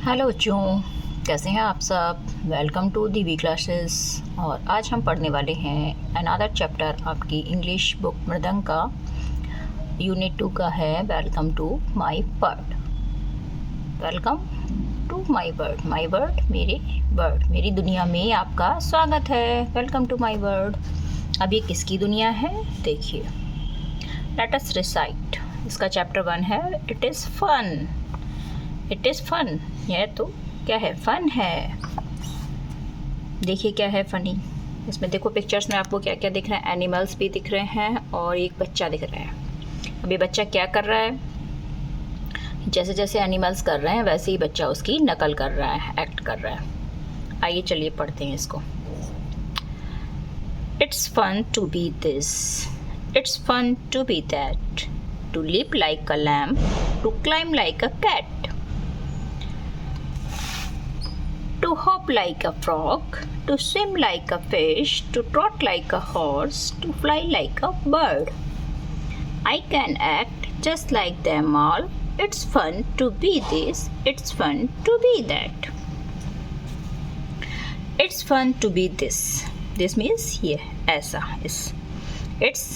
Hello बच्चों, कैसे हैं आप सब। Welcome to the V classes. और आज हम पढ़ने वाले हैं अनदर चैप्टर आपकी इंग्लिश बुक मृदंग का। यूनिट 2 का है welcome to my world. Welcome to my world. My world मेरे बर्ड, मेरी दुनिया में आपका स्वागत है। Welcome to my world. अब ये किसकी दुनिया है देखिए। Let us recite. इसका चैप्टर 1 है it is fun. It is fun, यह तो क्या है, फन है। देखिए क्या है फनी। इसमें देखो पिक्चर्स में आपको क्या क्या दिख रहा है। एनिमल्स भी दिख रहे हैं और एक बच्चा दिख रहा है। अब ये बच्चा क्या कर रहा है, जैसे जैसे एनिमल्स कर रहे हैं वैसे ही बच्चा उसकी नकल कर रहा है, एक्ट कर रहा है। आइए चलिए पढ़ते हैं इसको। It's fun to be this, it's fun to be that, to leap like a lamb, to climb like a cat, to hop like a frog, to swim like a fish, to trot like a horse, to fly like a bird. I can act just like them all. It's fun to be this, it's fun to be that. It's fun to be this. This means ये ऐसा इस. It's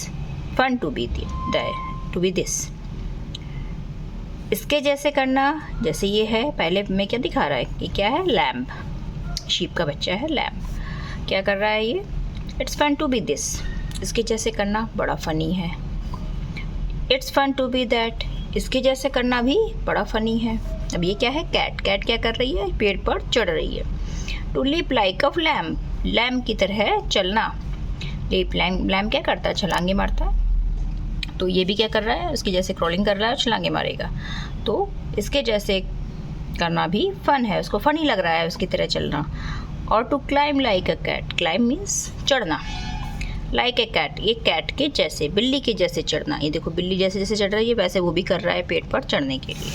fun to be this. इसके जैसे करना, जैसे ये है, पहले में क्या दिखा रहा है, ये क्या है, लैम्ब, शीप का बच्चा है लैम्ब। क्या कर रहा है ये, it's fun to be this, इसके जैसे करना बड़ा फ़नी है। It's fun to be that, इसके जैसे करना भी बड़ा फ़नी है। अब ये क्या है, कैट। कैट क्या कर रही है, पेड़ पर चढ़ रही है। To leap like a lamb, lamb की तरह चलना। लिप लैम्ब क्या करता है, छलांगे मारता है। तो ये भी क्या कर रहा है, उसकी जैसे क्रॉलिंग कर रहा है, छलांगे मारेगा। तो इसके जैसे करना भी फन है, उसको फनी लग रहा है उसकी तरह चलना। और to climb like a cat, climb means चढ़ना। लाइक ए कैट, ये कैट के जैसे, बिल्ली के जैसे चढ़ना। ये देखो बिल्ली जैसे जैसे चढ़ रही है वैसे वो भी कर रहा है पेड़ पर चढ़ने के लिए।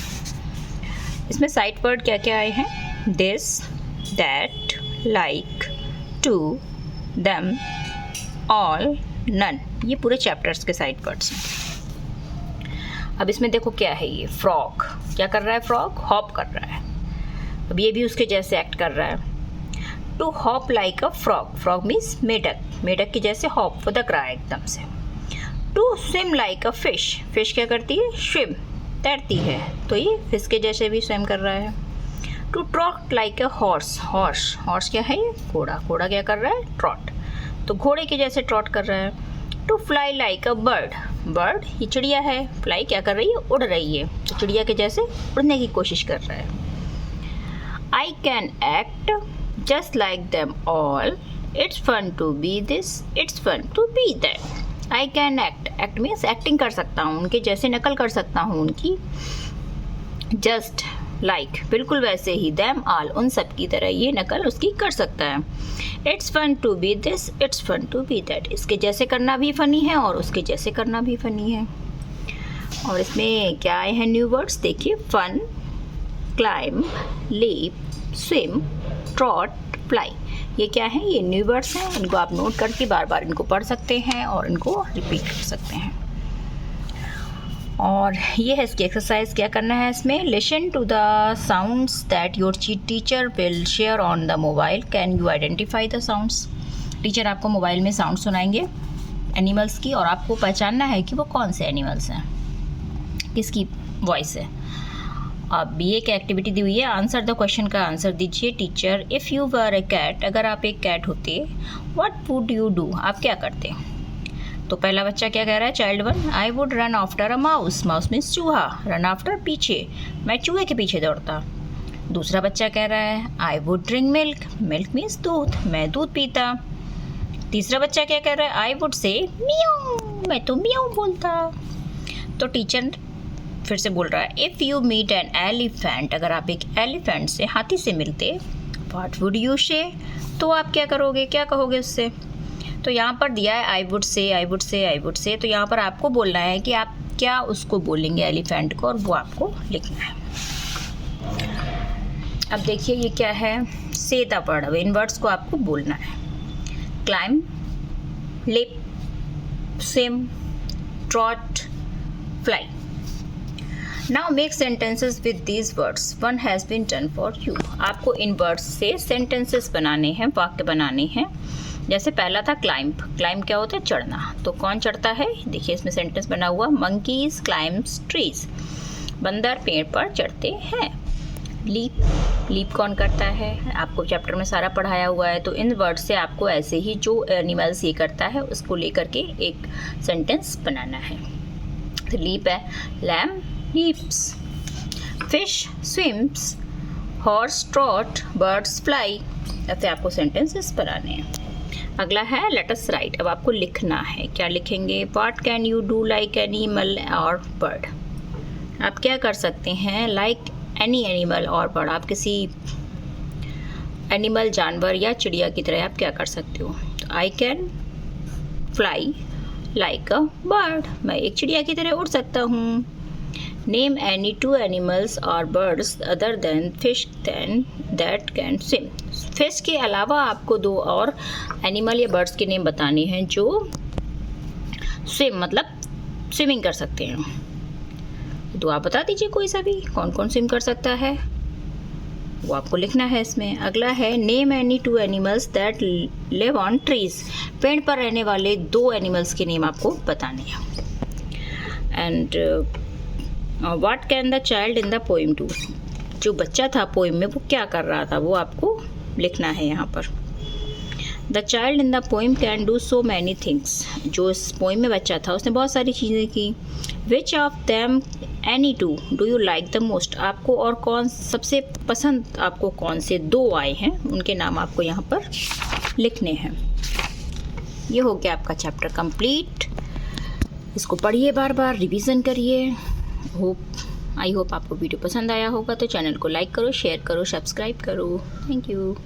इसमें साइड वर्ड क्या क्या आए हैं, this, that, like, to, them, all, none. ये पूरे चैप्टर्स के साइड वर्ड्स हैं। अब इसमें देखो क्या है, ये फ्रॉग क्या कर रहा है, फ्रॉग हॉप कर रहा है। अब ये भी उसके जैसे एक्ट कर रहा है। To hop like a frog, frog means मेढक, मेढक के जैसे हॉप, फुदक रहा है एकदम से। To swim like a fish, fish क्या करती है, स्विम, तैरती है, तो ये फिश के जैसे भी स्विम कर रहा है। To trot like a horse, horse क्या है, ये घोड़ा, घोड़ा क्या कर रहा है, ट्रॉट, तो घोड़े के जैसे ट्रॉट कर रहा है। To fly like a bird, bird ये चिड़िया है, फ्लाई क्या कर रही है, उड़ रही है, तो चिड़िया के जैसे उड़ने की कोशिश कर रहा है। I can act just like them all, it's fun to be this, it's fun to be that. I can act, act means acting कर सकता हूँ, उनके जैसे नकल कर सकता हूँ उनकी। जस्ट लाइक बिल्कुल वैसे ही, देम ऑल उन सब की तरह ये नकल उसकी कर सकता है। It's fun to be this, it's fun to be that, इसके जैसे करना भी फ़नी है और उसके जैसे करना भी फ़नी है। और इसमें क्या आए हैं न्यू वर्ड्स देखिए, fun, climb, leap, swim, trot, fly. ये क्या है, ये न्यू वर्ड्स हैं, इनको आप नोट करके बार बार इनको पढ़ सकते हैं और इनको रिपीट कर सकते हैं। और ये है इसकी एक्सरसाइज, क्या करना है इसमें, listen to the sounds that your teacher will share on the mobile, can you identify the sounds. Teacher आपको मोबाइल में साउंड सुनाएंगे एनिमल्स की और आपको पहचानना है कि वो कौन से एनिमल्स हैं, किसकी वॉइस है। अब ये एक एक्टिविटी दी हुई है, आंसर द क्वेश्चन का आंसर दीजिए। Teacher, if you were a cat, अगर आप एक कैट होते, व्हाट वुड यू डू, आप क्या करते। तो पहला बच्चा क्या कह रहा है, child 1, I would run after a mouse, mouse means चूहा, रन आफ्टर पीछे, मैं चूहे के पीछे दौड़ता। दूसरा बच्चा कह रहा है, I would drink milk, milk means दूध, मैं दूध पीता। तीसरा बच्चा क्या कह रहा है, आई वुड से म्याऊ, मैं तो म्याऊ बोलता। तो टीचर फिर से बोल रहा है, if you meet an elephant, अगर आप एक एलिफेंट से, हाथी से मिलते, व्हाट वुड यू से, तो आप क्या करोगे, क्या कहोगे उससे। तो यहाँ पर दिया है I would say, I would say, I would say, तो यहाँ पर आपको बोलना है कि आप क्या उसको बोलेंगे एलिफेंट को, और वो आपको लिखना है। अब देखिए ये क्या है, से द वर्ड, अब इन वर्ड्स को आपको बोलना है। Climb, leap, swim, trot, fly. Now make sentences with these words, one has been done for you. आपको इन वर्ड्स से सेंटेंसेस बनाने हैं, वाक्य बनाने हैं। जैसे पहला था क्लाइंब, क्लाइंब क्या होता है? चढ़ना। तो कौन चढ़ता है? देखिए इसमें सेंटेंस बना हुआ, मंकीज क्लाइम्स ट्रीज, बंदर पेड़ पर चढ़ते हैं। लीप, लीप कौन करता है? आपको चैप्टर में सारा पढ़ाया हुआ है। तो इन वर्ड से आपको ऐसे ही जो एनिमल्स ये करता है उसको लेकर के एक सेंटेंस बनाना है। तो लीप है, lamb leaps, fish swims, horse trout, birds fly. ऐसे आपको सेंटेंसेस बनाने हैं। अगला है लेट अस राइट। अब आपको लिखना है। क्या लिखेंगे? What can you do like animal और बर्ड। आप क्या कर सकते हैं? लाइक एनी एनिमल और बर्ड। आप किसी एनिमल, जानवर या चिड़िया की तरह आप क्या कर सकते हो? I can fly like a bird. मैं एक चिड़िया की तरह उड़ सकता हूँ। नेम एनी टू एनिमल्स और birds other than fish than that can swim. Fish के अलावा आपको दो और एनिमल या बर्ड्स के नेम बताने हैं जो स्विम मतलब स्विमिंग कर सकते हैं। तो आप बता दीजिए कोई सा भी, कौन कौन स्विम कर सकता है, वो आपको लिखना है इसमें। अगला है name any two animals that live on trees. पेड़ पर रहने वाले दो एनिमल्स के नेम आपको बताने हैं। And what can the child in the poem do. जो बच्चा था पोइम में वो क्या कर रहा था, वो आपको लिखना है यहाँ पर। The child in the poem can do so many things. जो इस पोइम में बच्चा था उसने बहुत सारी चीज़ें की। Which of them any two do you like the most. आपको और कौन सबसे पसंद, आपको कौन से दो आए हैं उनके नाम आपको यहाँ पर लिखने हैं। ये हो गया आपका चैप्टर कंप्लीट। इसको पढ़िए, बार बार रिवीजन करिए। आई होप आपको वीडियो पसंद आया होगा। तो चैनल को लाइक करो, शेयर करो, सब्सक्राइब करो। Thank you.